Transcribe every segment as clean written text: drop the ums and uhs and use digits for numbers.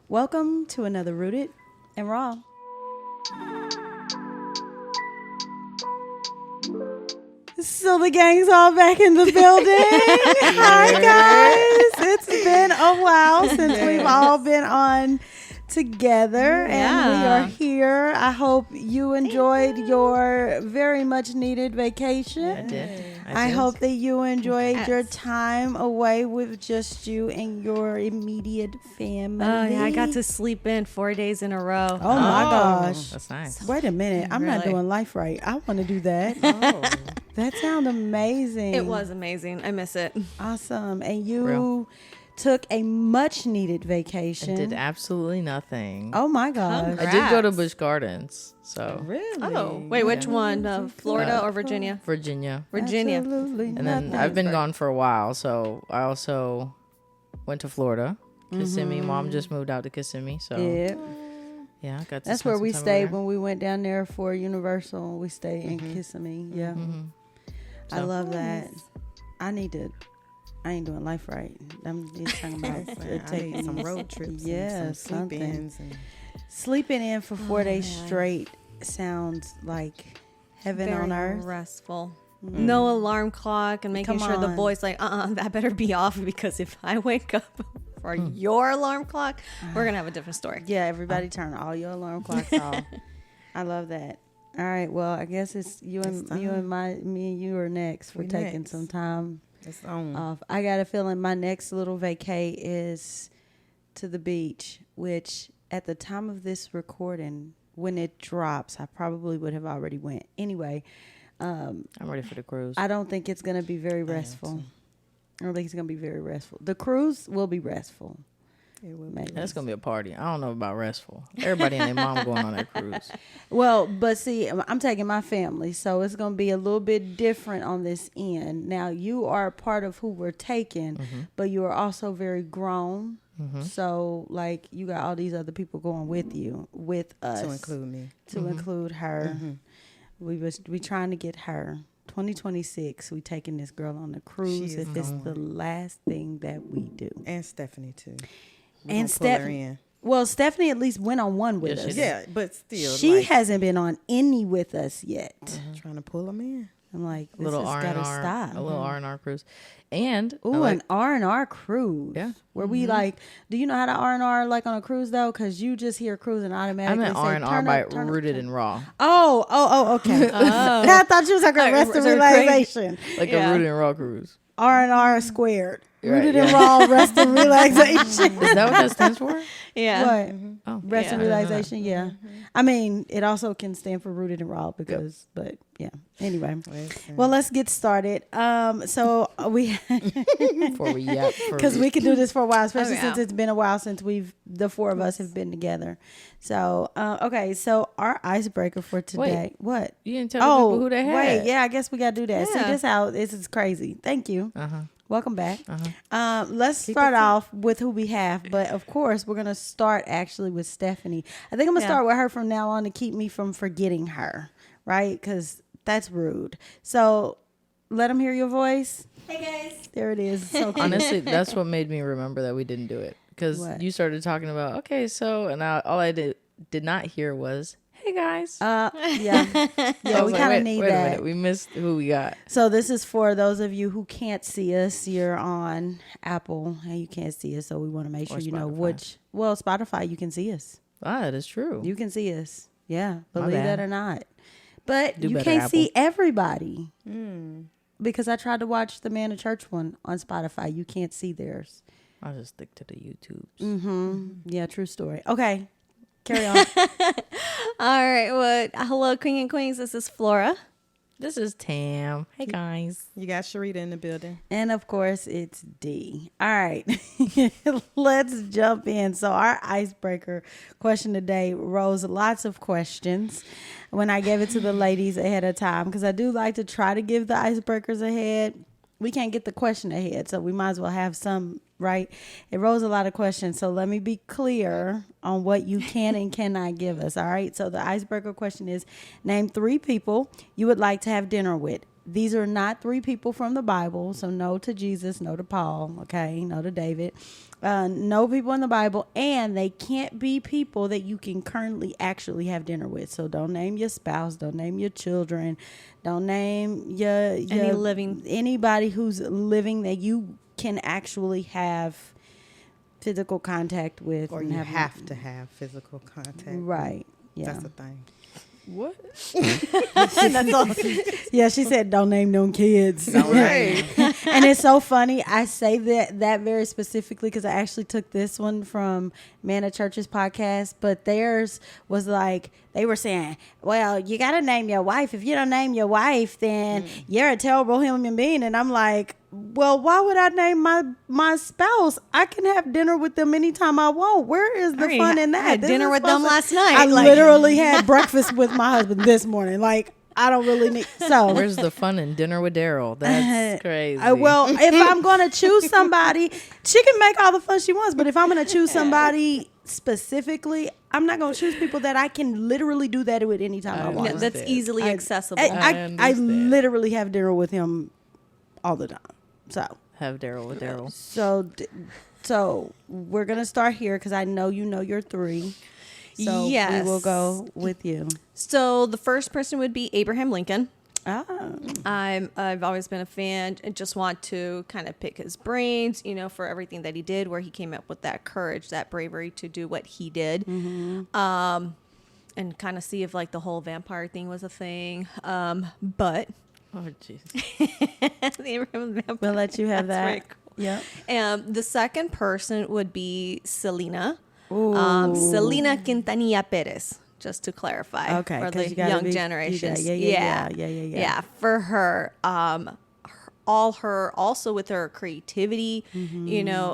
Welcome to another Rooted and Raw. So the gang's all back in the building. Hi guys. It's been a while since we've all been on together and we are here. I hope you enjoyed your very much needed vacation. I did. I hope that you enjoyed your time away with just you and your immediate family. Oh, yeah, I got to sleep in 4 days in a row. Oh my gosh. That's nice. Wait a minute. I'm not doing life right. I want to do that. That sounds amazing. It was amazing. I miss it. Awesome. And you took a much needed vacation. I did absolutely nothing. Oh my gosh. I did go to Busch Gardens. So Really? Oh, wait, which one? Florida or Virginia? Virginia. Virginia. Absolutely And then nothing. I've been gone for a while. So I also went to Florida. Kissimmee. Mom just moved out to Kissimmee. So Yeah. I got to That's spend where some we time stayed over there. when we went down there for Universal. We stayed in Kissimmee. Yeah. I So- love that. I ain't doing life right. I'm just talking about taking some road trips. Yeah, and some something. sleep-ins and Sleeping in for 4 days straight sounds like heaven Very on earth. restful. No alarm clock and making Come sure the on. boy's like, that better be off because if I wake up for your alarm clock, we're going to have a different story. Yeah, everybody turn all your alarm clocks off. I love that. All right, well, I guess it's me and you are next for We taking next. some time it's on. off. I got a feeling my next little vacay is to the beach, which at the time of this recording, when it drops, I probably would have already went. Anyway, I'm ready for the cruise. I don't think it's going to be very restful. I don't think it's going to be very restful. The cruise will be restful. It will Maybe. That's going to be a party. I don't know about restful. Everybody and their mom going on that cruise. Well, but see, I'm taking my family, so it's going to be a little bit different on this end. Now, you are a part of who we're taking, but you are also very grown. So, like, you got all these other people going with you, with us. to include me. To include her. We trying to get her. 2026, we taking this girl on the cruise She is if it's the last thing that we do. And Stephanie too. And Stephanie. Well, Stephanie at least went on one with Yeah, she us. did. Yeah, but still, She like, hasn't been on any with us yet. trying to pull them in. I'm like, this Little has got to R&R. stop. A little R&R cruise. And Ooh, an R&R cruise. Yeah. Where we like, do you know how to R&R like on a cruise though? Because you just hear cruise and I'm automatically an say, R&R turn by up, turn up, Rooted turn and up. Raw. Oh, okay. I thought you was like a rest of so relaxation. Like Yeah. a Rooted and Raw cruise. R&R squared. Right, Rooted yeah. and raw, rest and relaxation. Is that what that stands for? Yeah. What? Oh, Rest and I didn't know that. relaxation, yeah. I mean, it also can stand for rooted and raw because, but yeah. Anyway, well, let's get started. So we, Before we yap. because we can do this for a while, especially yeah. since it's been a while since the four of us have been together. So, okay. So our icebreaker for today, what? You didn't tell the people who they had. wait, yeah, I guess we got to do that. See, Yeah. this how this is crazy. Thank you. Welcome back. Uh-huh. Let's start off with who we have, but of course we're gonna start actually with Stephanie. I think I'm gonna start with her from now on to keep me from forgetting her, right? Because that's rude. So let them hear your voice. Hey guys, there it is. So cute. Honestly, that's what made me remember that we didn't do it. Because What? you started talking about, okay, so, and all I did not hear was, hey guys. yeah, So I yeah, was we like, kind of wait- need wait a that. minute, we missed who we got. So this is for those of you who can't see us. You're on Apple and you can't see us, so we want to make sure Or you know Spotify. which. Well, Spotify, you can see us. Ah, that is true. You can see us. Yeah, My believe bad. that or not. But Do you better, can't Apple. see everybody. Because I tried to watch the Man of Church one on Spotify. You can't see theirs. I'll just stick to the YouTubes. Mm-hmm. Yeah, true story. Okay, carry on. All right. Well, hello, Queen and Queens. This is Flora. This is Tam. Hey guys. You got Sherita in the building. And of course, it's D. All right, let's jump in. So our icebreaker question today rose lots of questions when I gave it to the ladies ahead of time, because I do like to try to give the icebreakers ahead. We can't get the question ahead, so we might as well have some, right? It rose a lot of questions, so let me be clear on what you can and cannot give us, all right? So the icebreaker question is, name 3 people you would like to have dinner with. these are not three people from the Bible. So no to Jesus, no to Paul, okay, no to David. No people in the Bible, and they can't be people that you can currently actually have dinner with. So don't name your spouse, don't name your children, don't name your anybody who's living that you can actually have physical contact with. Or and you have to have physical contact. Right. Yeah. That's the thing. What? That's all. Yeah, she said, "Don't name them kids." Right. And it's so funny. I say that very specifically because I actually took this one from Man of Church's podcast, but theirs was like they were saying, "Well, you got to name your wife. If you don't name your wife, then you're a terrible human being." And I'm like, well, why would I name my spouse? I can have dinner with them anytime I want. Where is the fun in that? I had dinner with them last night. I literally had breakfast with my husband this morning. Like, I don't really need. So Where's the fun in dinner with Daryl? That's crazy. well, if I'm going to choose somebody, she can make all the fun she wants. But if I'm going to choose somebody specifically, I'm not going to choose people that I can literally do that with anytime I want. No, that's easily accessible. I literally have dinner with him all the time. So have Daryl with Daryl. So we're gonna start here because I know you know your three. So Yes. we will go with you. So the first person would be Abraham Lincoln. Oh, I've always been a fan and just want to kind of pick his brains, for everything that he did, where he came up with that courage, that bravery to do what he did. And kind of see if like the whole vampire thing was a thing. But Oh, jeez. we'll let you have that. Cool. Yeah. The second person would be Selena. Ooh. Selena Quintanilla Perez, just to clarify. Okay, For 'cause the you gotta young generations. Yeah. Yeah, for her. Also with her creativity,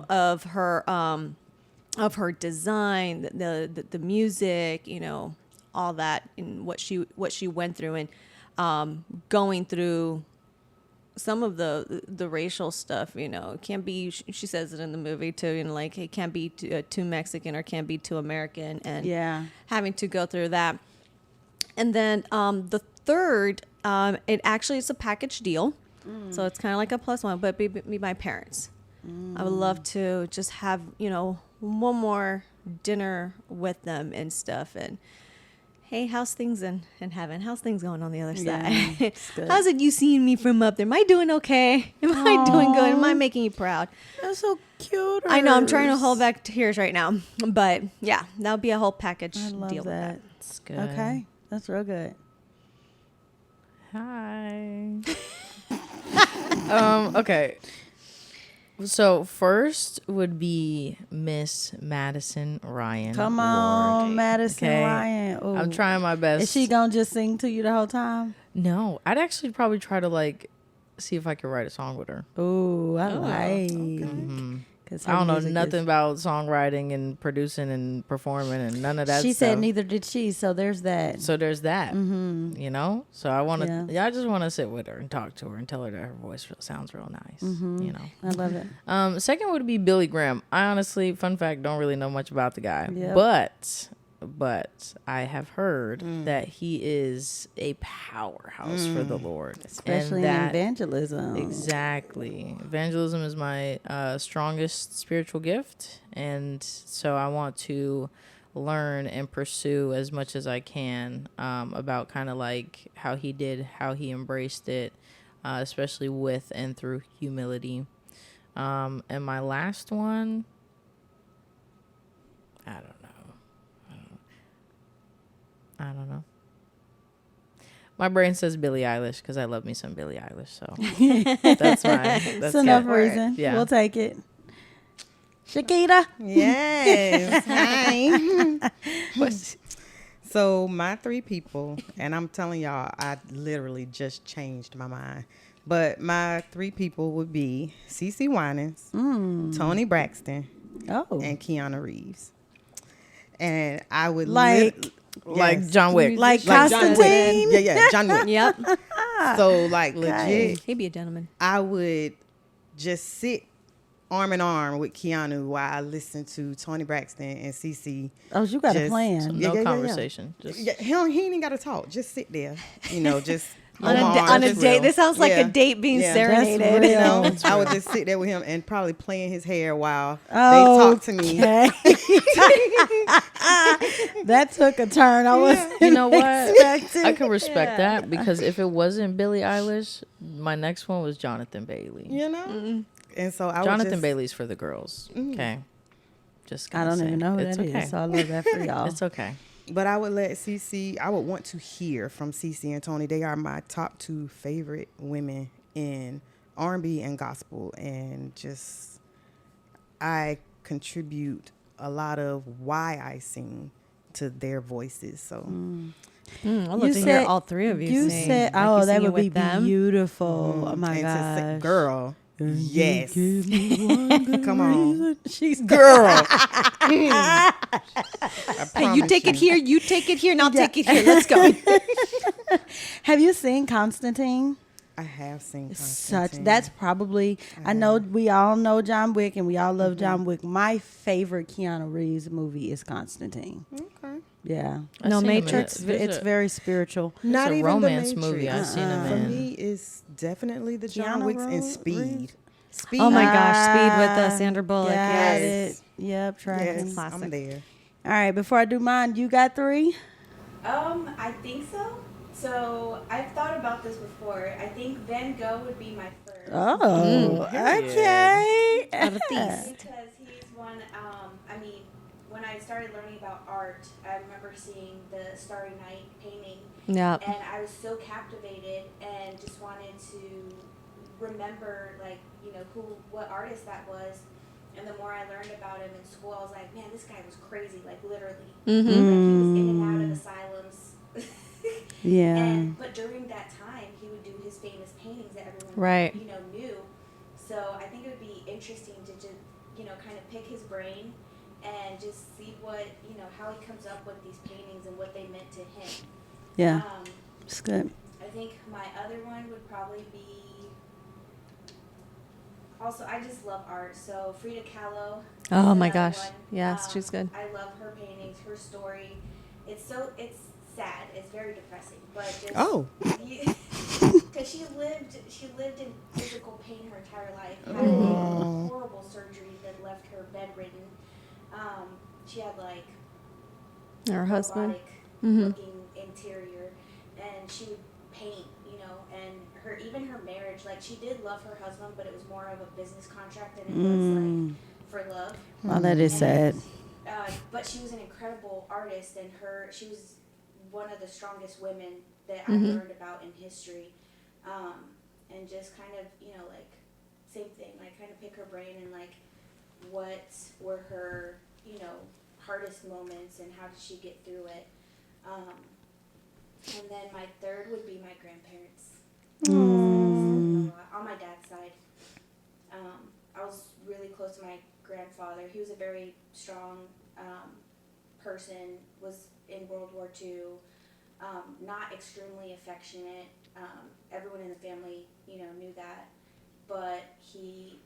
of her design, the music, all that, and what she went through, and going through some of the racial stuff, it can't be, she says it in the movie too, like it can't be too Mexican or can't be too American, and having to go through that. And then the third, it's a package deal. So it's kind of like a plus one, but be my parents. I would love to just have, one more dinner with them and stuff. And hey, how's things in heaven? How's things going on the other side? How's it you seeing me from up there? Am I doing okay? Am I doing good? Am I making you proud? That's so cute. I know, I'm trying to hold back tears right now. But yeah, that would be a whole package I love deal that. with that. That's good. Okay, that's real good. Hi. Okay. So first would be Miss Madison Ryan. Come on, Ward. Madison Okay. Ryan. Ooh. I'm trying my best. Is she gonna just sing to you the whole time? No, I'd actually probably try to see if I could write a song with her. Ooh, I like. Mm-hmm. 'Cause I her don't know music nothing is- about songwriting and producing and performing and none of that She stuff. said neither did she, so there's that. So there's that, So I want to, Yeah. I just want to sit with her and talk to her and tell her that her voice sounds real nice, I love it. Second would be Billy Graham. I honestly, fun fact, don't really know much about the guy, Yep. but I have heard that he is a powerhouse for the Lord, Especially and in evangelism. Exactly. Evangelism is my strongest spiritual gift. And so I want to learn and pursue as much as I can about kind of like how he embraced it, especially with and through humility. And my last one, I don't know. My brain says Billie Eilish because I love me some Billie Eilish. So that's That's enough reason. Yeah. We'll take it. Shakita. Yes. Hi. So my three people, and I'm telling y'all, I literally just changed my mind. But my three people would be CeCe Winans, Toni Braxton, and Keanu Reeves. And I would like John Wick. Like John Wick. Constantine. Yeah, John Wick. Yep. So legit, He'd be a gentleman. I would just sit arm in arm with Keanu while I listen to Toni Braxton and CeCe. Oh, you got a Just- plan. No Yeah. conversation. Just Yeah, he ain't got to talk. Just sit there, just on a date. This sounds like a date being serenaded. That's You know, real. I would just sit there with him and probably playing his hair while they Oh, talk to me. That took a turn. I was You know what? expecting. I can respect that because if it wasn't Billie Eilish, my next one was Jonathan Bailey. You know, and so I Jonathan would just, Bailey's for the girls. Okay. Just I gonna don't say. even know who It's that okay. is, so I love that for y'all. It's okay. But I would let Cece. I would want to hear from Cece and Tony. They are my top 2 favorite women in R&B and gospel, and just I contribute a lot of why I sing to their voices. So I'd love to hear all 3 of you sing. said, Like "Oh, you that singing would be with them. beautiful." Oh my and to say, gosh, girl, yes, Give me one good come on, reason. She's girl. Hey, you take it here. You take it here. And I'll take it here. Let's go. Have you seen Constantine? I have seen Such Constantine. that's probably I know we all know John Wick and we all love John Wick. My favorite Keanu Reeves movie is Constantine. okay. Yeah, I've No seen him in Matrix? it. There's it's a- very spiritual. Not a even romance the movie Matrix. I've seen him For in. me, it's definitely the John Keanu Wicks and Reeves? Speed. Speed. Oh my gosh, Speed with Sandra Bullock. Got Yes. it. Yep, tracking. Yes, Classic. I'm there. All right, before I do mine, you got 3? I think so. So I've thought about this before. I think Van Gogh would be my first. Oh, okay. Because he's one, when I started learning about art, I remember seeing the Starry Night painting, Yeah. and I was so captivated and just wanted to remember, what artist that was. And the more I learned about him in school, I was like, man, this guy was crazy, literally. Mm-hmm. Like, he was in and out of asylums. Yeah. But during that time, he would do his famous paintings that everyone Right. knew. So I think it would be interesting to just kind of pick his brain and just see what how he comes up with these paintings and what they meant to him. Yeah, it's good. I think my other one would probably be. Also, I just love art. So Frida Kahlo. Oh is my another gosh. one. Yes, she's good. I love her paintings, her story. It's sad. It's very depressing, but just Oh. because she lived in physical pain her entire life. Had a horrible surgery that left her bedridden. She had Her husband. robotic looking interior, and she would paint, and her marriage, she did love her husband, but it was more of a business contract than it was for love. Oh, that is sad. But she was an incredible artist, and she was one of the strongest women that I learned about in history. And just kind of, same thing, kind of pick her brain and what were her, hardest moments and how did she get through it. And then my third would be my grandparents. On my dad's side. I was really close to my grandfather. He was a very strong person, was in World War II, not extremely affectionate. Everyone in the family, knew that. But he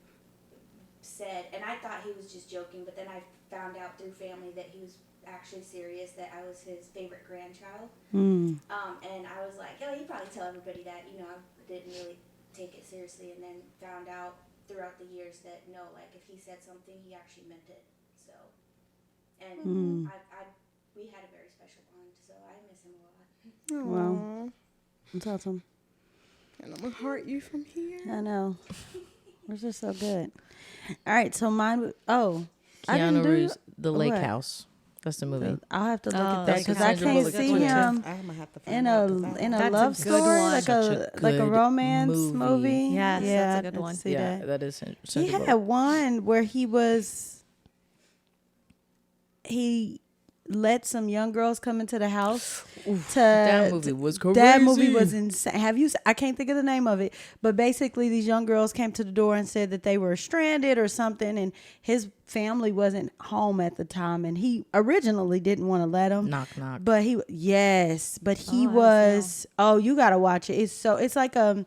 said, and I thought he was just joking, but then I found out through family that he was actually serious, that I was his favorite grandchild. And I was like, oh, he'd probably tell everybody that, I didn't really take it seriously, and then found out throughout the years that no, if he said something, he actually meant it. So, and we had a very special bond, so I miss him a lot. Wow. That's awesome. And I'm gonna heart you from here. I know. This is so good. All right, so mine. I didn't Keanu do. Reeves, The Lake what? House. That's the movie. I'll have to look Oh, at that that's because a I Sandra can't Bullock see one, too. him I'm gonna have to find in out, a 'cause I- love That's a good story, one. like a Good romance movie. movie. Yes, yeah, that's a I good can one. See Yeah, that. that is. He Sandra had Bullock. one where he let some young girls come into the house. That movie was crazy. That movie was insane. Have you? I can't think of the name of it, but basically, these young girls came to the door and said that they were stranded or something, and his family wasn't home at the time, and he originally didn't want to let them. Knock knock. But he was. Oh, you gotta watch it. It's like a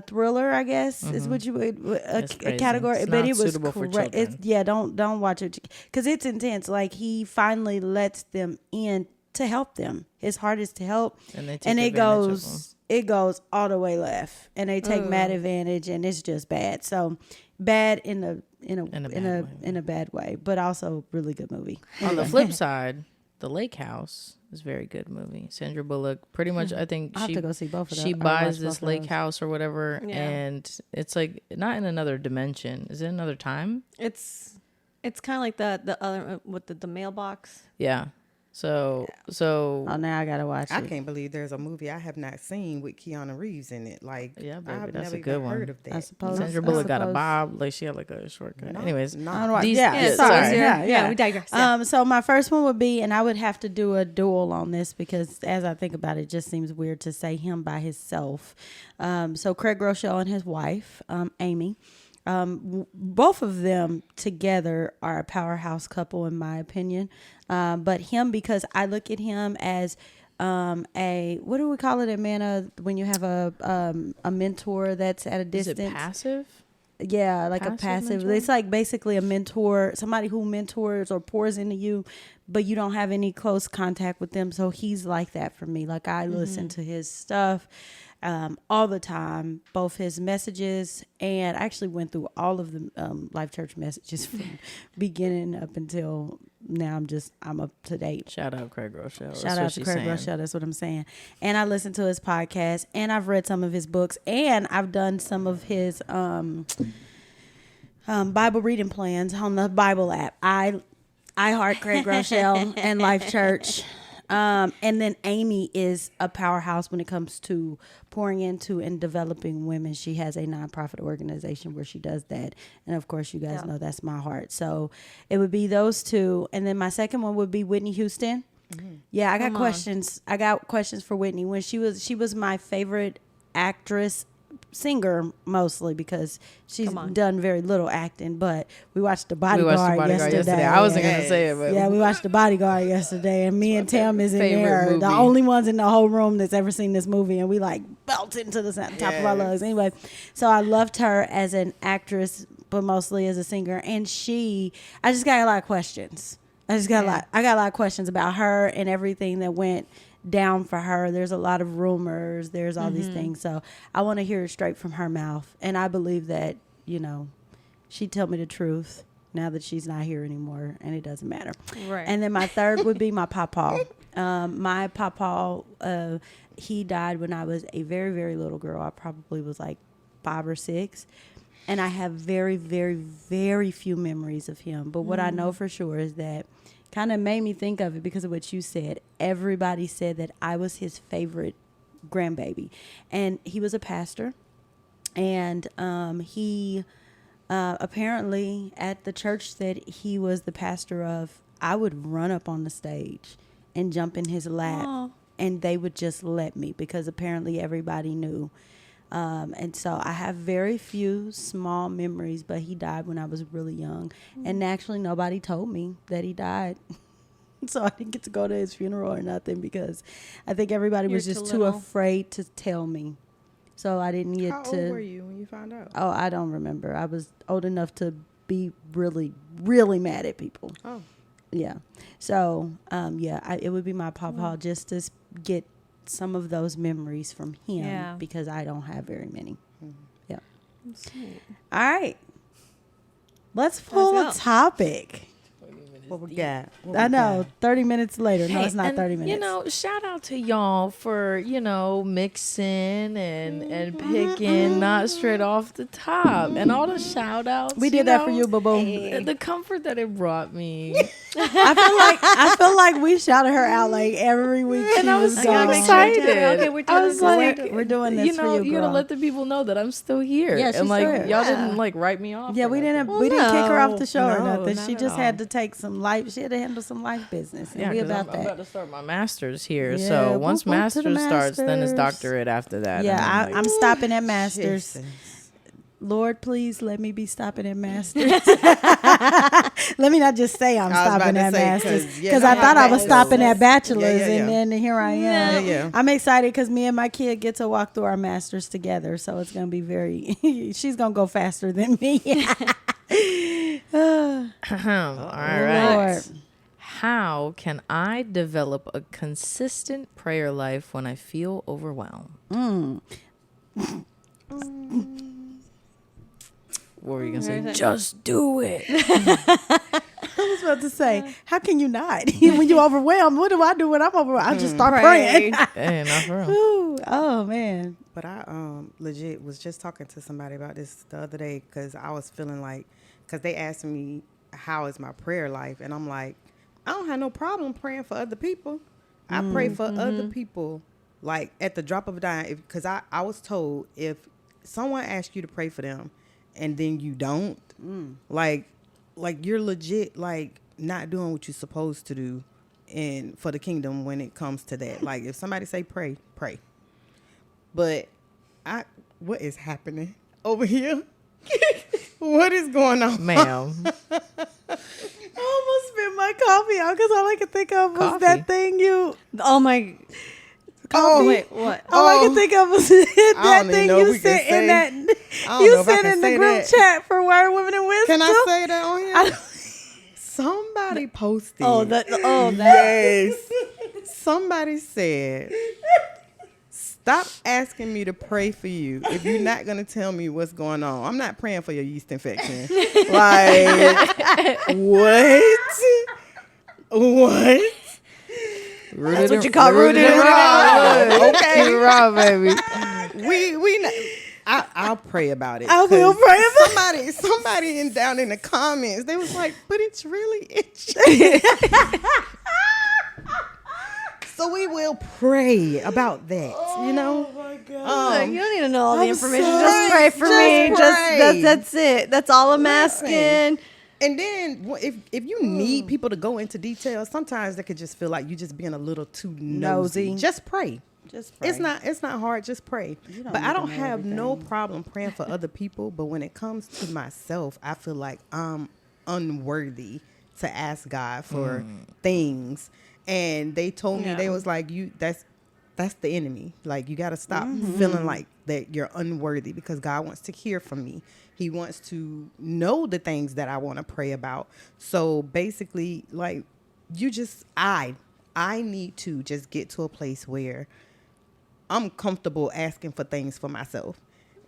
thriller, I guess, is what you would a It's crazy. category. It's but not it was suitable for It's children. don't watch it because it's intense. Like he finally lets them in to help them. His heart is to help. And they take and advantage it goes all the way left, and they take mad advantage, and it's just bad. So bad in a bad way, but also really good movie. On the flip side, The Lake House is a very good movie. Sandra Bullock, pretty much, I think I have to go see both of those. she or buys watch this both of lake those. house or whatever, Yeah. and it's like not in another dimension. Is it another time? It's kind of like the other with the mailbox. Yeah. So Oh, now I gotta watch I it. can't believe there's a movie I have not seen with Keanu Reeves in it. Like, Yeah, baby, I've that's never a good even one. heard of that. I suppose. Sandra Bullock got a bob, like she had like a shortcut. No, Anyways, no. I don't know. These- Yeah, yeah, sorry. sorry. Yeah. We digress. Yeah. So my first one would be, and I would have to do a duel on this because as I think about it, it just seems weird to say him by himself. So Craig Rochelle and his wife, Amy, both of them together are a powerhouse couple in my opinion. But him, because I look at him as what do we call it, Amanda, when you have a mentor that's at a is distance? it passive? Yeah, like a Passive passive. mentor? It's like basically a mentor, somebody who mentors or pours into you, but you don't have any close contact with them. So he's like that for me. Like I listen to his stuff all the time, both his messages, and I actually went through all of the Life Church messages from beginning up until now. I'm up to date. Shout out Craig Rochelle. Shout out to Craig Rochelle. That's what I'm saying. And I listened to his podcast, and I've read some of his books, and I've done some of his Bible reading plans on the Bible app. I heart Craig Rochelle and Life Church. And then Amy is a powerhouse when it comes to pouring into and developing women. She has a nonprofit organization where she does that. And of course, you guys know that's my heart. So it would be those two. And then my second one would be Whitney Houston. Mm-hmm. Yeah, I got questions. I got questions for Whitney. When she was my favorite actress, singer mostly, because she's done very little acting, but we watched The Bodyguard, yesterday. I wasn't going to say it, but yeah, we watched The Bodyguard yesterday, and me and Tam is in there, movie. the only ones in the whole room that's ever seen this movie, and we like belted into the top of our lungs. Anyway, so I loved her as an actress, but mostly as a singer, and I just got a lot of questions. I got a lot of questions about her and everything that went down for her. There's a lot of rumors. There's all these things. So I want to hear it straight from her mouth. And I believe that, she'd tell me the truth now that she's not here anymore, and it doesn't matter. Right. And then my third would be my papa. My papa, he died when I was a very, very little girl. I probably was like 5 or 6. And I have very, very, very few memories of him. But what I know for sure is that kind of made me think of it because of what you said. Everybody said that I was his favorite grandbaby. And he was a pastor. And he apparently at the church that he was the pastor of, I would run up on the stage and jump in his lap. Aww. And they would just let me because apparently everybody knew. And so I have very few small memories, but he died when I was really young. And actually nobody told me that he died. So I didn't get to go to his funeral or nothing because I think everybody was just too afraid to tell me. So I didn't get to. How old were you when you found out? Oh, I don't remember. I was old enough to be really, really mad at people. Oh. Yeah. So, it would be my papa just to get some of those memories from him because I don't have very many. Yeah. All right. Let's pull a topic. What we got? I know. 30 minutes later. No, it's not 30 minutes. Shout out to y'all for, mixing and picking not straight off the top and all the shout outs. We did that for you, boo-boo. The comfort that it brought me. I feel like we shouted her out like every week. And I was so gone. excited. Okay, we're doing I was like, we're doing this for you, you girl. gotta let the people know that I'm still here. Yeah, she's and like still here. y'all didn't like write me off. Yeah, or we nothing. didn't kick her off the show or No, nothing. not She at just all. had to take some life. She had to handle some life business. And Yeah, we 'cause about I'm that. about to start my master's here. Yeah, So once whoop, whoop to the master's starts, then it's masters. doctorate after that. Yeah, and then, I'm stopping at masters. Jesus. Lord, please let me be stopping at masters. Let me not just say I'm I was about stopping to at say, masters 'cause, because yeah, I thought I was bachelor's. stopping at bachelor's, Yeah. and then here I am. Yeah. I'm excited because me and my kid get to walk through our masters together, so it's gonna be very. She's gonna go faster than me. all right. Lord. How can I develop a consistent prayer life when I feel overwhelmed? What were you going to say? Just do it. I was about to say, how can you not? When you're overwhelmed, what do I do when I'm overwhelmed? I just start praying. Hey, not for real. Ooh, oh, man. But I legit was just talking to somebody about this the other day because I was feeling like, because they asked me, how is my prayer life? And I'm like, I don't have no problem praying for other people. I pray for other people, like at the drop of a dime. Because I was told if someone asks you to pray for them and then you don't, like you're legit like not doing what you're supposed to do and for the kingdom when it comes to that. Like if somebody say pray. But what is happening over here? What is going on? Ma'am. I almost spit my coffee out because all I could think of was that thing you. Oh my. Oh, Wait, what? All I could think of was that thing you said in that. You said in the group chat for Word Women in Wisdom. Can I say that on here? Somebody posted. That. Yes. Somebody said, stop asking me to pray for you if you're not going to tell me what's going on. I'm not praying for your yeast infection. Like, what? What? That's what you call rooted and wrong. Okay. You're wrong, baby. I'll pray about it. I will pray about it. Somebody down in the comments, they was like, but it's really itchy. So we will pray about that, you know? Oh, my God. You don't need to know all the I'm information. sorry. Just pray for me. pray. That's it. That's all I'm asking. And then if you need people to go into details, sometimes they could just feel like you just being a little too nosy. Just pray. Just pray. It's not hard. Just pray. But I don't have no problem praying for other people. But when it comes to myself, I feel like I'm unworthy to ask God for things. And they told me, they was like, that's the enemy. Like, you got to stop feeling like that you're unworthy because God wants to hear from me. He wants to know the things that I want to pray about. So basically, like, I need to just get to a place where I'm comfortable asking for things for myself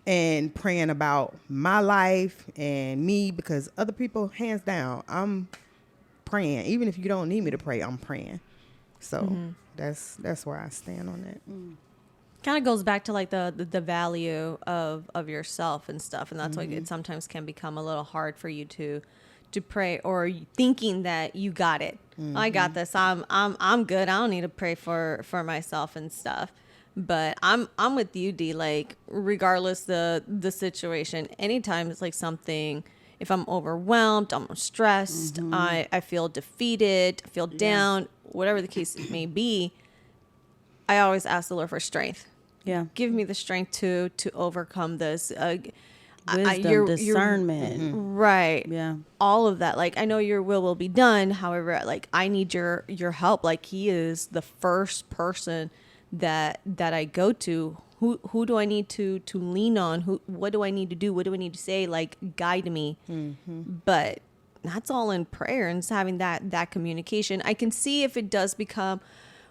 and praying about my life and me, because other people, hands down, I'm praying. Even if you don't need me to pray, I'm praying. So that's where I stand on that. Kind of goes back to like the value of yourself and stuff, and that's why it sometimes can become a little hard for you to pray, or thinking that you got it. I got this. I'm good. I don't need to pray for myself and stuff. But I'm with you, D. Like, regardless the situation, anytime it's like something, if I'm overwhelmed, I'm stressed, I feel defeated, I feel down, whatever the case may be, I always ask the Lord for strength. Yeah. Give me the strength to overcome this. Wisdom, discernment. Right. Yeah. All of that. Like, I know your will be done. However, like, I need your help. Like, He is the first person that I go to. Who do I need to lean on? What do I need to do? What do I need to say? Like, guide me. But that's all in prayer and just having that communication. I can see if it does become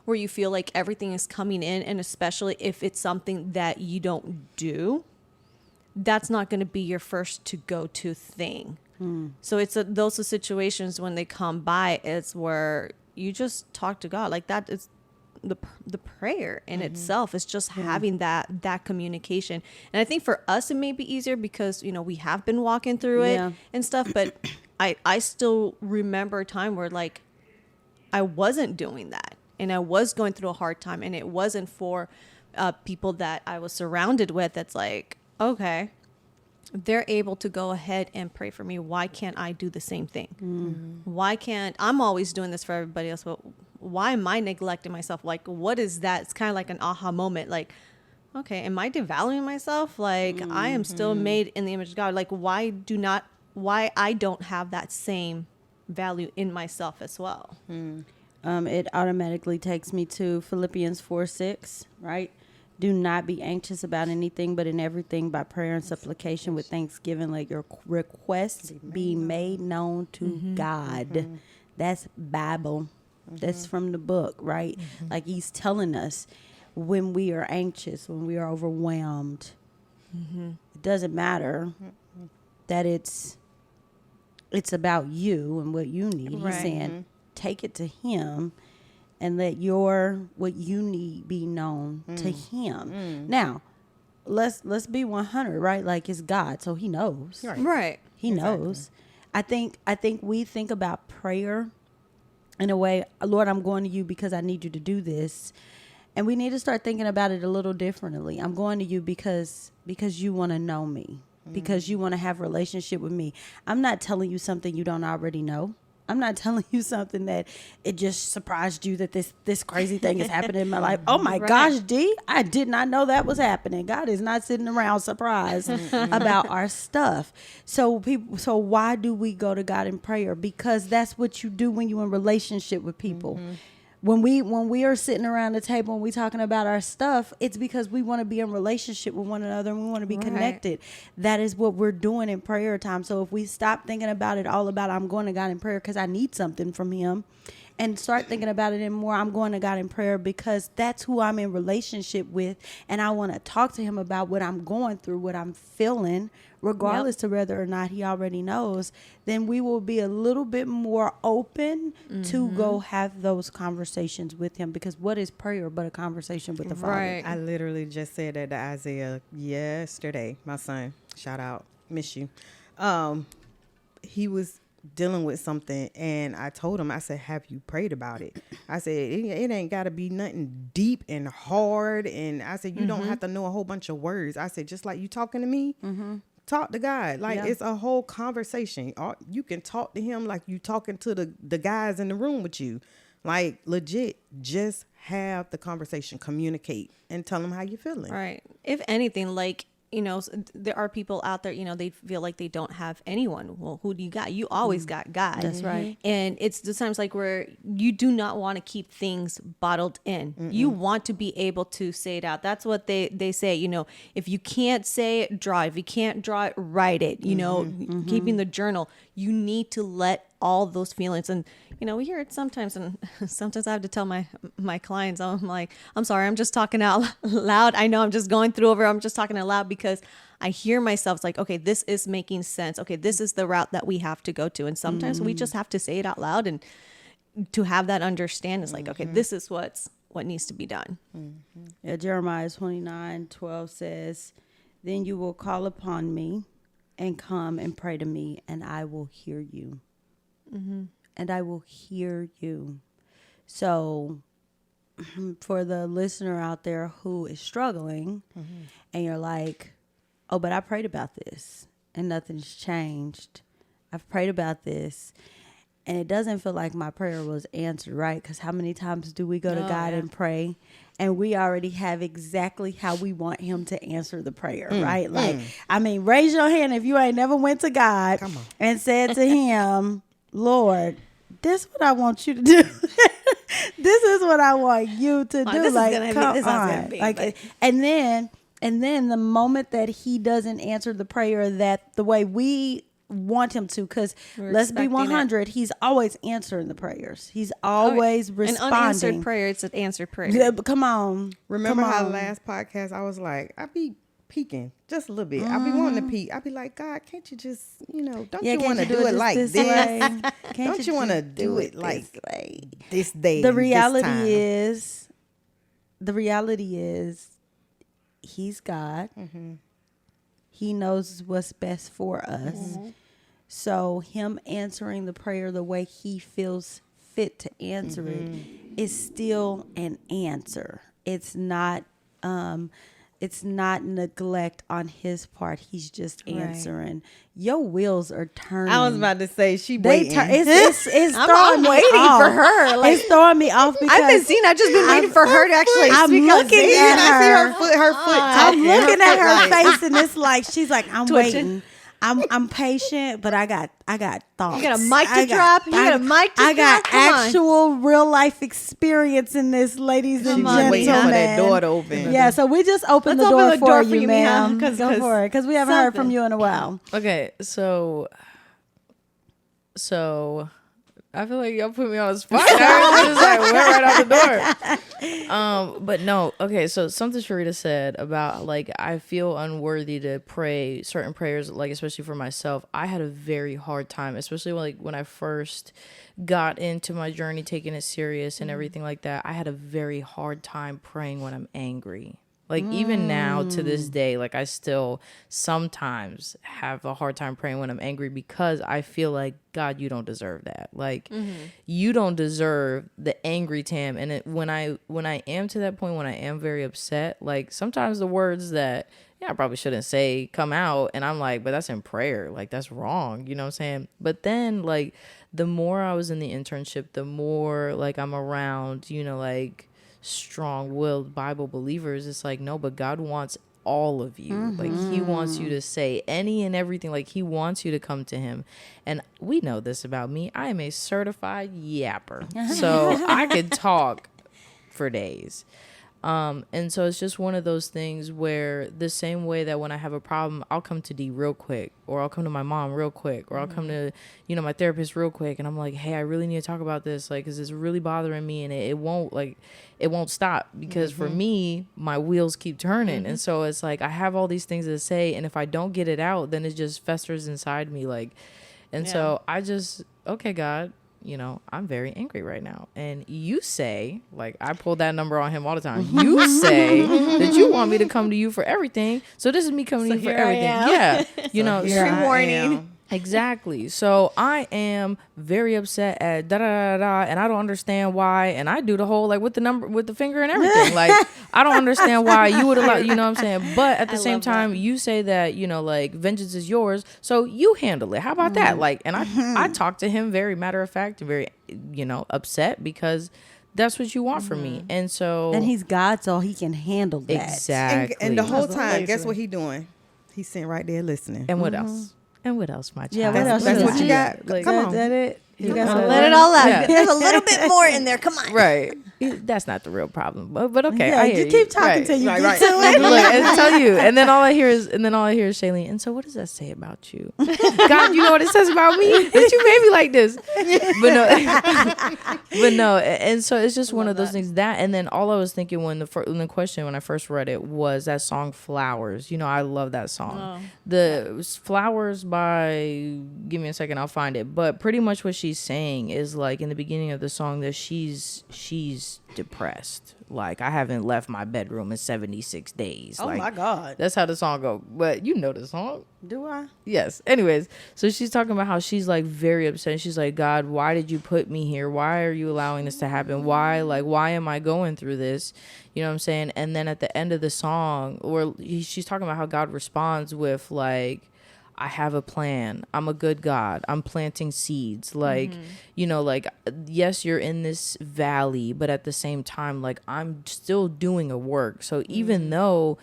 where you feel like everything is coming in, and especially if it's something that you don't do, that's not going to be your first to go to thing. So it's those are situations when they come by, it's where you just talk to God. Like, that is the prayer in itself is just having that communication. And I think for us it may be easier because, you know, we have been walking through it and stuff, but I still remember a time where, like, I wasn't doing that and I was going through a hard time, and it wasn't for people that I was surrounded with. That's like, okay, they're able to go ahead and pray for me. Why can't I do the same thing? Why can't I'm always doing this for everybody else, but why am I neglecting myself? Like, what is that? It's kind of like an aha moment. Like, okay, am I devaluing myself? Like, I am still made in the image of God. Like, why I don't have that same value in myself as well? It automatically takes me to Philippians 4:6, right? Do not be anxious about anything, but in everything by prayer and supplication with thanksgiving, let your requests be made known to God. That's Bible. That's from the book, right? Like he's telling us when we are anxious, when we are overwhelmed, it doesn't matter that it's about you and what you need. Right. He's saying, take it to him and let what you need be known to him. Now, let's be 100, right? Like it's God, so he knows. Right. He knows. I think we think about prayer in a way, Lord, I'm going to you because I need you to do this. And we need to start thinking about it a little differently. I'm going to you because you want to know me, because you want to have a relationship with me. I'm not telling you something you don't already know. I'm not telling you something that it just surprised you that this crazy thing is happening in my life. Oh my gosh, D, I did not know that was happening. God is not sitting around surprised about our stuff. So why do we go to God in prayer? Because that's what you do when you're in relationship with people. When we are sitting around the table and we talking about our stuff, it's because we want to be in relationship with one another and we want to be connected. That is what we're doing in prayer time. So if we stop thinking about it all about I'm going to God in prayer because I need something from him, and start thinking about it in more, I'm going to God in prayer because that's who I'm in relationship with, and I want to talk to him about what I'm going through, what I'm feeling, regardless to whether or not he already knows, then we will be a little bit more open to go have those conversations with him, because what is prayer but a conversation with the Father? Right. I literally just said that to Isaiah yesterday. My son, shout out, miss you. He was dealing with something, and I told him, I said, have you prayed about it? I said, it ain't got to be nothing deep and hard. And I said, you don't have to know a whole bunch of words. I said, just like you talking to me, talk to God. Like it's a whole conversation. You can talk to him like you talking to the guys in the room with you. Like legit, just have the conversation, communicate, and tell them how you're feeling. Right. If anything, like, you know, there are people out there, you know, they feel like they don't have anyone. Well, who do you got? You always got God. That's right. And it's the times like where you do not want to keep things bottled in. You want to be able to say it out. That's what they say, you know, if you can't say it, draw. If you can't draw it, write it, you know, keeping the journal. You need to let all those feelings. And, you know, we hear it sometimes, and sometimes I have to tell my clients, I'm like, I'm sorry, I'm just talking out loud. I know I'm just going through I'm just talking out loud because I hear myself. It's like, okay, this is making sense. Okay, this is the route that we have to go to. And sometimes we just have to say it out loud, and to have that understand is like, okay, this is what needs to be done. Yeah, Jeremiah 29:12 says, then you will call upon me and come and pray to me, and I will hear you. And I will hear you. So for the listener out there who is struggling, and you're like, oh, but I prayed about this and nothing's changed. I've prayed about this and it doesn't feel like my prayer was answered, right? Because how many times do we go to God and pray, and we already have exactly how we want him to answer the prayer, right? Like, I mean, raise your hand if you ain't never went to God and said to him, Lord, this is what I want you to do. This is what I want you to do. This like, is come gonna on. be, Like, but- and then the moment that he doesn't answer the prayer that the way we want him to, because let's be expecting 100, he's always answering the prayers. He's always responding. An unanswered prayer, it's an answered prayer. Yeah, but come on. Remember Come how on. last podcast I was like, I be peeking just a little bit. I be wanting to peek. I be like, God, can't you just, you know, don't you can't want to you do it just like this? way? Can't Don't you want to just do it like this way? this day? The and reality is he's God. He knows what's best for us. So him answering the prayer the way he feels fit to answer it is still an answer. It's not neglect on his part. He's just answering. Your wheels are turning. I was about to say she They waiting. it's I'm throwing me waiting off. for her. Like, It's throwing me off because I've just been waiting for her to actually I'm speak. looking See, at and I see her. her foot I'm talking. looking at her foot like- face, and it's like she's like, I'm Twitching. waiting. I'm patient, but I got thoughts. You got a mic to I drop? You got a mic to I got drop? Come on. actual real life experience in this, ladies and Come on, gentlemen. waiting for that door to open. Yeah, so we just opened Let's the door open the for door you, ma'am. Mia, 'cause Go for it, because we haven't heard from something. you in a while. Okay, so I feel like y'all put me on the spot. I just like went right out the door. But no, okay. So something Sherita said about like I feel unworthy to pray certain prayers, like especially for myself. I had a very hard time, especially when I first got into my journey, taking it serious and everything like that. I had a very hard time praying when I'm angry. Like even now to this day, like I still sometimes have a hard time praying when I'm angry because I feel like, God, you don't deserve that. Like you don't deserve the angry Tam. And when I am to that point, when I am very upset, like sometimes the words that I probably shouldn't say come out and I'm like, but that's in prayer. Like that's wrong. You know what I'm saying? But then like the more I was in the internship, the more like I'm around, like strong-willed Bible believers, it's like, no, but God wants all of you. Like he wants you to say any and everything. Like he wants you to come to him. And we know this about me. I am a certified yapper. So I could talk for days. And so it's just one of those things where the same way that when I have a problem, I'll come to D real quick, or I'll come to my mom real quick, or I'll come to, my therapist real quick. And I'm like, hey, I really need to talk about this. Like, 'cause it's really bothering me and it won't stop because for me, my wheels keep turning. And so it's like, I have all these things to say. And if I don't get it out, then it just festers inside me. Like, and so I just, okay, God, I'm very angry right now. And you say, like, I pull that number on him all the time. You say that you want me to come to you for everything. So this is me coming to you for everything. Yeah. Pre-warning. Exactly. So I am very upset at da-da-da-da, and I don't understand why. And I do the whole, like, with the finger and everything. Like, I don't understand why you would allow, you know what I'm saying? But at the same time, you say that, like, vengeance is yours. So you handle it. How about that? Like, and I talk to him very matter of fact and very, upset because that's what you want from me. And so. And he's God, so he can handle that. Exactly. And the whole time, guess what he doing? He's sitting right there listening. And what else? And what else, my child? Yeah, what else? That's what you got. Like, Come on. That it? You got Let it all out. Yeah. There's a little bit more in there. Come on. Right. That's not the real problem. But okay. Yeah, I hear you keep talking right. till you Right, get right. to it. Look, and tell you. And then all I hear is Shailene. And so what does that say about you? God, you know what it says about me? That you made me like this. But no. And so it's just one of those things that, and then all I was thinking when the question, when I first read it, was that song Flowers. I love that song. The Flowers by, give me a second, I'll find it. But pretty much what she's saying is like in the beginning of the song that she's depressed. Like, I haven't left my bedroom in 76 days. Oh, like, my God. that's how the song go. But you know the song. Do I? Yes. Anyways, so she's talking about how she's like very upset. She's like, God, why did you put me here? Why are you allowing this to happen? Why am I going through this? You know what I'm saying? And then at the end of the song, where she's talking about how God responds with like, I have a plan. I'm a good God. I'm planting seeds. Like, like, yes, you're in this valley, but at the same time, like, I'm still doing a work. So even though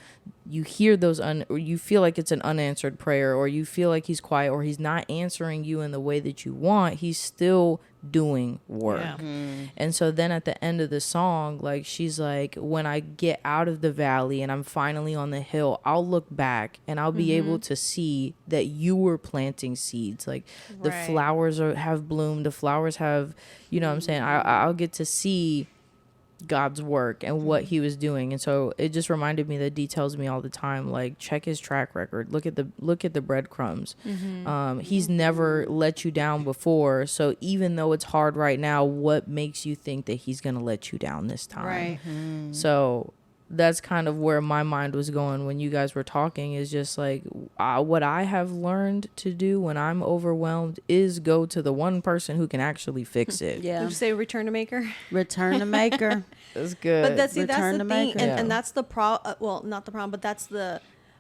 you hear those, or you feel like it's an unanswered prayer, or you feel like he's quiet, or he's not answering you in the way that you want, he's still doing work. And so then at the end of the song, like, she's like, when I get out of the valley and I'm finally on the hill, I'll look back and I'll be able to see that you were planting seeds. Like, the flowers have bloomed, the flowers have, you know what I'm saying? I'll get to see God's work and what he was doing. And so it just reminded me that D tells me all the time, like, check his track record, look at the breadcrumbs. He's never let you down before, so even though it's hard right now, what makes you think that he's gonna let you down this time? So that's kind of where my mind was going when you guys were talking, is just like, what I have learned to do when I'm overwhelmed is go to the one person who can actually fix it. Did you say return to maker? Return to maker. That's good. But that's the Return to thing, maker. and that's the well, not the problem, but that's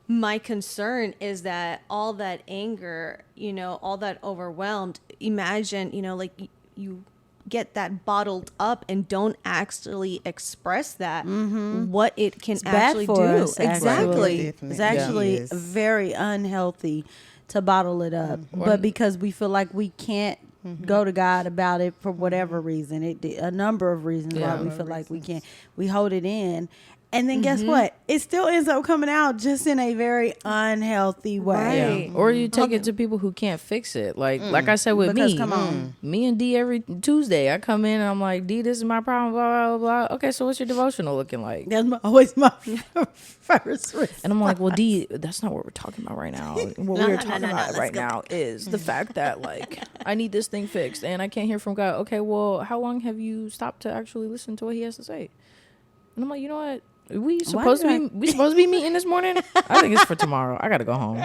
my concern is that all that anger, all that overwhelmed. Imagine, like you get that bottled up and don't actually express that what it can actually do. Exactly. It's actually very unhealthy to bottle it up, but because we feel like we can't go to God about it for whatever reason, a number of reasons why we feel like we can't, we hold it in. And then guess what? It still ends up coming out just in a very unhealthy way. Yeah. Or you take it to people who can't fix it. Like I said with Because me. come on. Me and D every Tuesday, I come in and I'm like, D, this is my problem, blah, blah, blah. Okay, so what's your devotional looking like? That's always my first response. And I'm like, well, D, that's not what we're talking about right now. What we're talking about right now is the fact that, like, I need this thing fixed and I can't hear from God. Okay, well, how long have you stopped to actually listen to what he has to say? And I'm like, you know what? We supposed to be meeting this morning? I think it's for tomorrow. I gotta go home.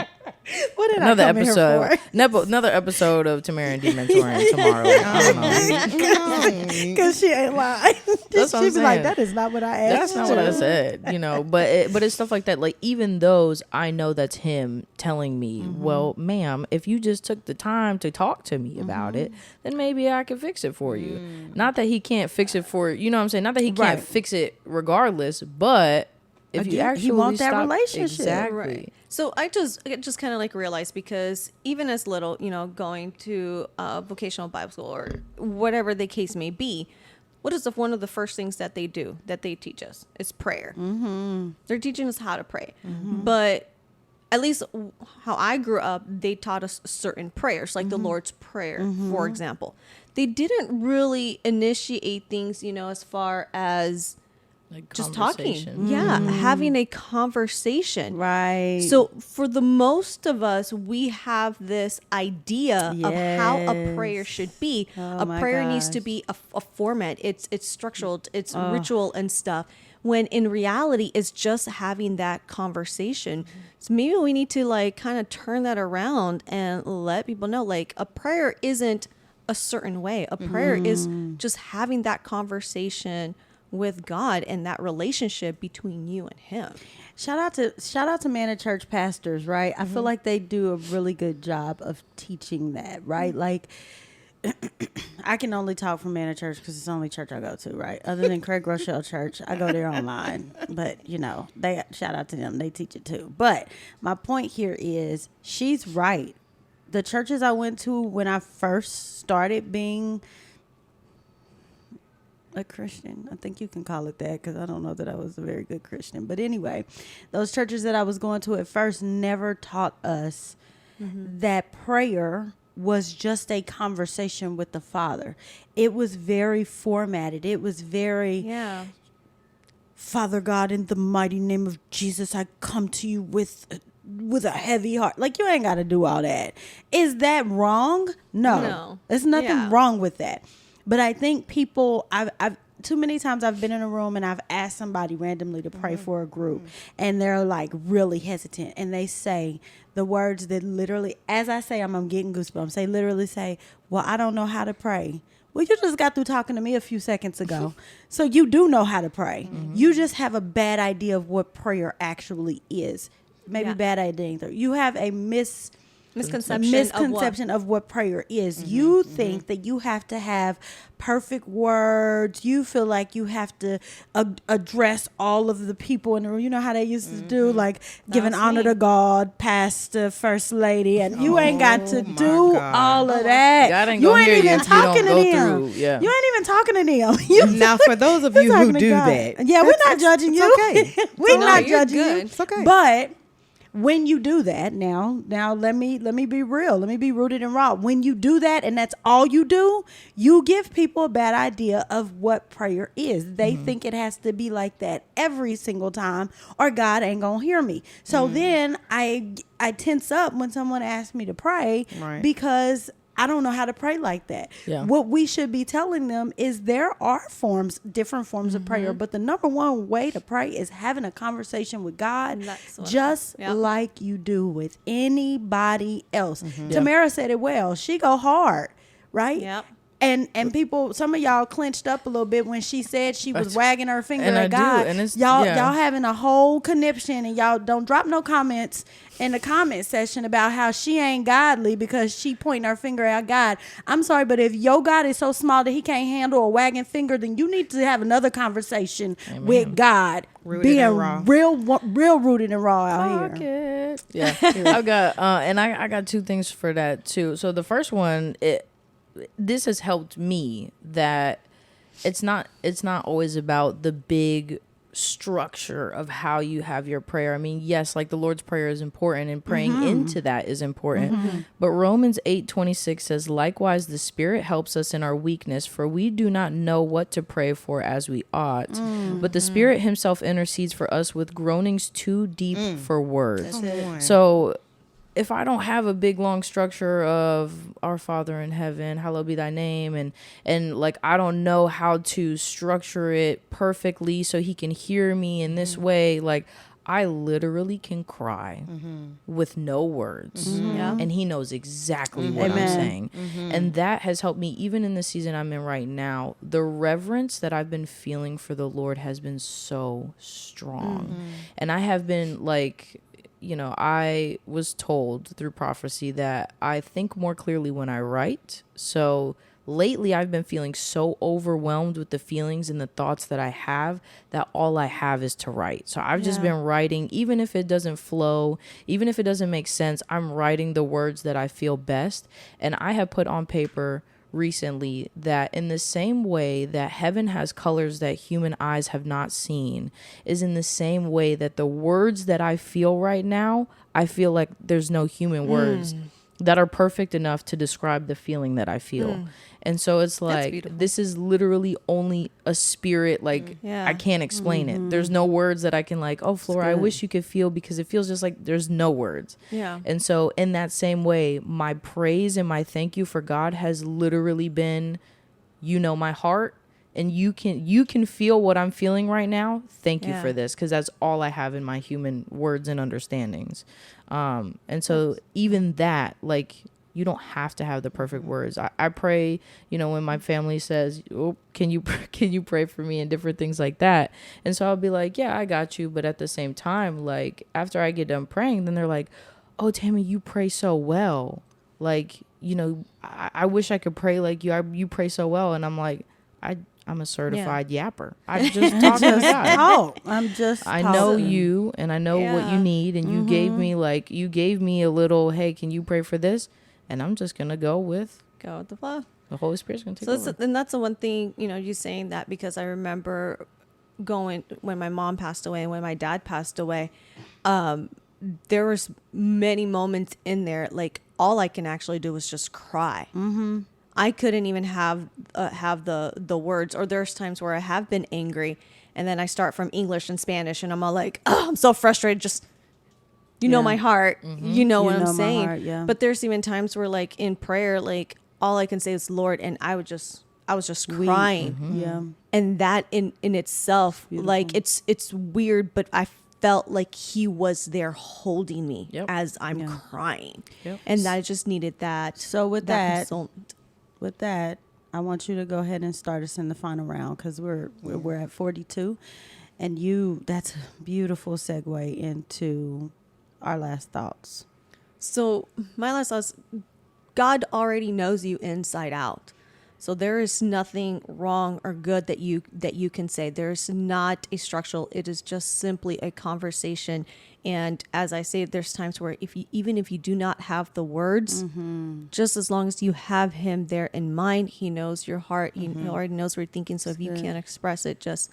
What did Another I come episode. here for? Another episode of Tamara and D mentoring tomorrow. I don't know. Because she ain't lying. That's what I'm She'd be like, saying. that is not what I asked. That's not what I said, you know. But it's stuff like that. Like even those, I know that's him telling me, well, ma'am, if you just took the time to talk to me about it, then maybe I could fix it for you. Not that he can't fix it for you know what I'm saying. Not that he can't fix it regardless, but if you Again, actually he want that stop, relationship. exactly. Right. So I just kind of like realized, because even as little, you know, going to vocational Bible school or whatever the case may be, what is one of the first things that they do, that they teach us? It's prayer. Mm-hmm. They're teaching us how to pray. Mm-hmm. But at least how I grew up, they taught us certain prayers, like the Lord's Prayer, for example. They didn't really initiate things, you know, as far as Like just talking. conversation. Yeah, having a conversation. Right. So for the most of us, we have this idea of how a prayer should be. A my prayer needs to gosh. be a format. It's structural. It's ritual and stuff. When in reality, it's just having that conversation. So maybe we need to like kind of turn that around and let people know, like, a prayer isn't a certain way. A prayer is just having that conversation with God and that relationship between you and him. Shout out to Man of Church pastors, right? I feel like they do a really good job of teaching that, right? Like, I can only talk from Man of Church because it's the only church I go to, right? Other than Craig Rochelle Church, I go there online. But, you know, they shout out to them. They teach it too. But my point here is she's right. The churches I went to when I first started being a Christian, I think you can call it that, because I don't know that I was a very good Christian. But anyway, those churches that I was going to at first never taught us that prayer was just a conversation with the Father. It was very formatted. It was very, Father God, in the mighty name of Jesus, I come to you with a heavy heart. Like, you ain't got to do all that. Is that wrong? No. There's nothing wrong with that. But I think people, I've too many times I've been in a room and I've asked somebody randomly to pray for a group, and they're like really hesitant, and they say the words that literally, as I say, I'm getting goosebumps. They literally say, well, I don't know how to pray. Well, you just got through talking to me a few seconds ago. So you do know how to pray. You just have a bad idea of what prayer actually is. Maybe bad idea. You have a misconception of what prayer is. You think that you have to have perfect words. You feel like you have to address all of the people in the room. You know how they used to do, like, giving honor to God, pastor, first lady, and you ain't got to do all of that. God ain't You gonna ain't hear you even if you don't talking to go them. through. Yeah. You ain't even talking to them. Now, for those of you who do that, yeah, we're not judging you. okay. We're No, not you're judging you. good. It's okay. But when you do that, now let me be real. Let me be rooted and raw. When you do that and that's all you do, you give people a bad idea of what prayer is. They think it has to be like that every single time, or God ain't gonna hear me. So then I tense up when someone asks me to pray, because I don't know how to pray like that. Yeah. What we should be telling them is there are different forms of prayer, but the number one way to pray is having a conversation with God, just like you do with anybody else. Tamara said it well. She go hard, right? Yep. And people, some of y'all clenched up a little bit when she said she was wagging her finger And I at do, God. and it's- y'all yeah. having a whole conniption, and y'all don't drop no comments in the comment section about how she ain't godly because she pointing her finger at God. I'm sorry, but if your God is so small that he can't handle a wagging finger, then you need to have another conversation with God, Rooted being and raw. real rooted and raw out here. Yeah, I've got and I got two things for that too. So the first one, this has helped me that it's not always about the big structure of how you have your prayer. I mean, yes, like the Lord's Prayer is important and praying into that is important. But Romans 8:26 says, likewise, the Spirit helps us in our weakness, for we do not know what to pray for as we ought. But the Spirit himself intercedes for us with groanings too deep for words. So if I don't have a big long structure of our Father in heaven, hallowed be thy name, and like I don't know how to structure it perfectly so he can hear me in this way, like I literally can cry with no words. Yeah. And he knows exactly what I'm saying. And that has helped me even in the season I'm in right now. The reverence that I've been feeling for the Lord has been so strong. And I have been like, you know, I was told through prophecy that I think more clearly when I write. So lately I've been feeling so overwhelmed with the feelings and the thoughts that I have that all I have is to write. So I've just been writing, even if it doesn't flow, even if it doesn't make sense, I'm writing the words that I feel best. And I have put on paper recently that in the same way that heaven has colors that human eyes have not seen is in the same way that the words that I feel right now, I feel like there's no human words that are perfect enough to describe the feeling that I feel. And so it's like, this is literally only a spirit. Like I can't explain it. There's no words that I can like, oh, Flora, I wish you could feel, because it feels just like there's no words. Yeah. And so in that same way, my praise and my thank you for God has literally been, you know, my heart, and you can feel what I'm feeling right now. Thank you for this, because that's all I have in my human words and understandings. And so even that, like, you don't have to have the perfect words. I pray, you know, when my family says, oh, can you pray for me, and different things like that. And so I'll be like, yeah, I got you. But at the same time, like after I get done praying, then they're like, oh, Tammy, you pray so well. Like, you know, I wish I could pray like you. You pray so well. And I'm like, I'm a certified yapper. I just talk to God. I know you, and I know what you need, and you gave me a little, hey, can you pray for this? And I'm just gonna go with the flow. The Holy Spirit's gonna take over. And that's the one thing, you know, you saying that, because I remember going when my mom passed away and when my dad passed away. There was many moments in there, like all I can actually do was just cry. I couldn't even have the words. Or there's times where I have been angry, and then I start from English and Spanish, and I'm all like, oh, I'm so frustrated. Just, you know, my heart, you know what I'm saying. Heart, But there's even times where, like in prayer, like all I can say is Lord, and I was just crying. And that in itself, like it's weird, but I felt like he was there holding me as I'm crying. And I just needed that. So with that, I want you to go ahead and start us in the final round, because we're at 42, and that's a beautiful segue into our last thoughts. So my last thoughts, God already knows you inside out. So there is nothing wrong or good that you can say. There's not a structural. It is just simply a conversation. And as I say, there's times where even if you do not have the words, just as long as you have him there in mind, he knows your heart. He already knows what you're thinking. So if you can't express it, just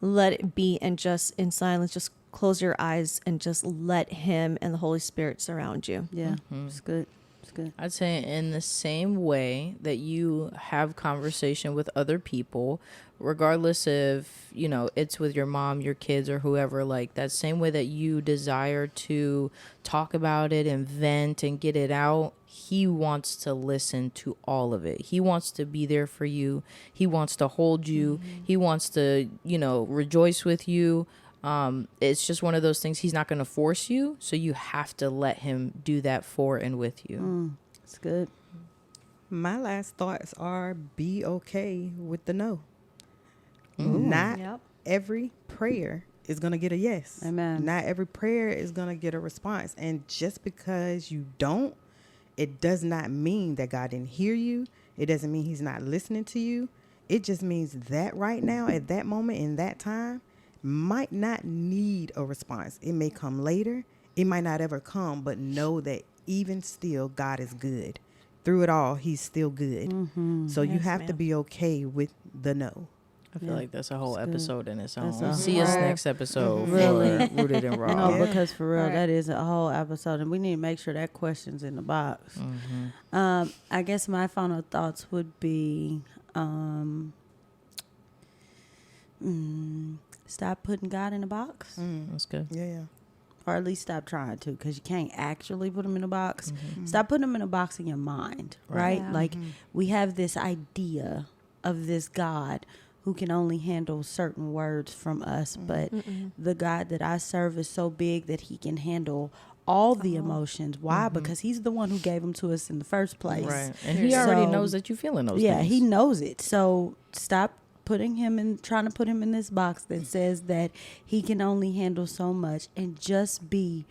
let it be, and just in silence, just close your eyes and just let him and the Holy Spirit surround you. Yeah, it's good. Good. I'd say in the same way that you have conversation with other people, regardless if, you know, it's with your mom, your kids, or whoever, like that same way that you desire to talk about it and vent and get it out, he wants to listen to all of it. He wants to be there for you. He wants to hold you. He wants to, you know, rejoice with you. It's just one of those things. He's not going to force you, so you have to let him do that for and with you. It's good. My last thoughts are, be okay with the no. Not every prayer is going to get a yes. Amen. Not every prayer is going to get a response. And just because you don't, it does not mean that God didn't hear you. It doesn't mean he's not listening to you. It just means that right now, at that moment, in that time, might not need a response. It may come later. It might not ever come, but know that even still, God is good. Through it all, he's still good. So you have to be okay with the no. I feel like that's a whole good. episode in its That's own. a See us whole- next episode Really? for Rooted and Raw. No, Yeah. because for real, Right. that is a whole episode, and we need to make sure that question's in the box. I guess my final thoughts would be, stop putting God in a box, That's good. Yeah. or at least stop trying to, because you can't actually put him in a box. Stop putting him in a box in your mind, right? Yeah. Like we have this idea of this God who can only handle certain words from us, but the God that I serve is so big that he can handle all the emotions. Why? Because he's the one who gave them to us in the first place. Right. And he already So, knows that you feeling those yeah, things. he knows it. So stop putting him in, trying to put him in this box that says that he can only handle so much, and just be,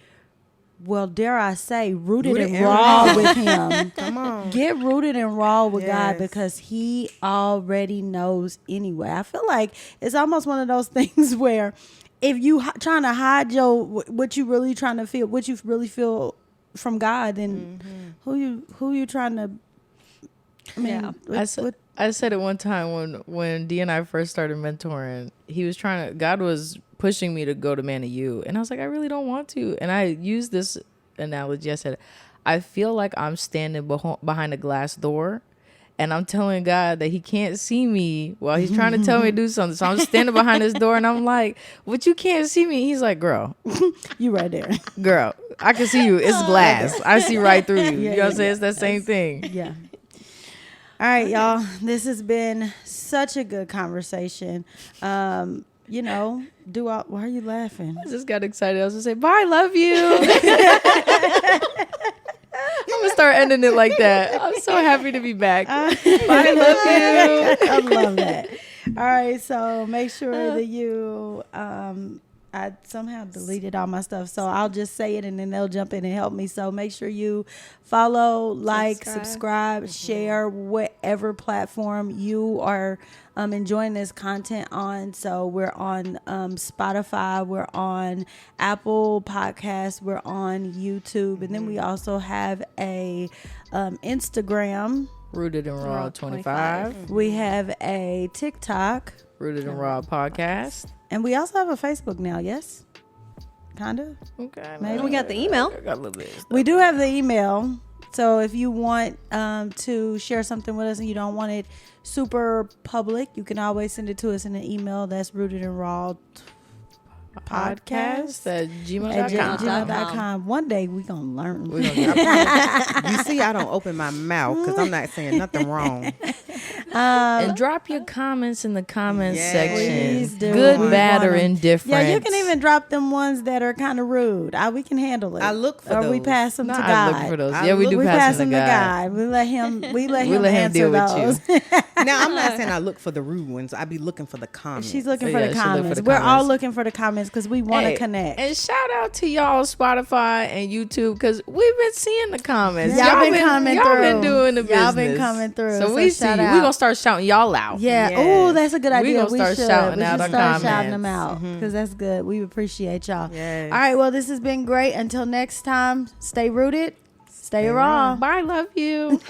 well, dare I say, rooted and and raw raw. with him. Come on. Get rooted and raw with God, Yes. because he already knows anyway. I feel like it's almost one of those things where if you trying to hide what you really trying to feel, what you really feel from God, then who you trying to, I mean, Yeah. I said it one time when D and I first started mentoring. He was God was pushing me to go to Man of You, and I was like, I really don't want to. And I used this analogy. I said, I feel like I'm standing behind a glass door, and I'm telling God that he can't see me while he's trying to tell me to do something. So I'm standing behind this door, and I'm like, but you can't see me. He's like, girl, you right there. girl, I can see you. It's glass. I see right through you. You know what I'm saying? It's that same thing. Yeah. All right, y'all. This has been such a good conversation. Why are you laughing? I just got excited. I was gonna say, bye, love you. I'm gonna start ending it like that. I'm so happy to be back. Bye, love you. I love that. All right, so make sure that you I somehow deleted all my stuff, so I'll just say it and then they'll jump in and help me. So make sure you follow, like, subscribe, share whatever platform you are enjoying this content on. So we're on Spotify, we're on Apple Podcasts, we're on YouTube, and then we also have a Instagram. Rooted and Raw 25. We have a TikTok. Rooted and Raw podcast. And we also have a Facebook now, yes? Kind of? Okay. Maybe. We got the email. I got a little bit. We do have the email. So if you want to share something with us and you don't want it super public, you can always send it to us in an email. That's Rooted and Raw podcast at at gmail.com. gmail.com. One day we gonna learn. You see, I don't open my mouth because I'm not saying nothing wrong. And drop your comments in the comments Yes. section. Please do. Good, We bad, want or 'em. indifferent. Yeah, you can even drop them ones that are kind of rude. We can handle it. I look for or we those. pass them to I God. look for those. I Yeah, we look- do We pass them to God. God. We let him. We let him answer deal with those. you. Now, I'm not saying I look for the rude ones. I be looking for the comments. She's looking So, for yeah, the she look for comments. the We're all comments. looking for the comments because we want to Hey, connect. And shout out to y'all Spotify and YouTube because we've been seeing the comments. Y'all been coming y'all through. been doing the business. Y'all been coming through. So we see you. shout We out. gonna start shouting y'all out. Yeah. Yes. Oh, that's a good We idea. gonna start should. shouting we out should our start shouting them comments. out because that's good. We appreciate y'all. Yes. All right. Well, this has been great. Until next time, stay rooted, stay raw. Bye, love you.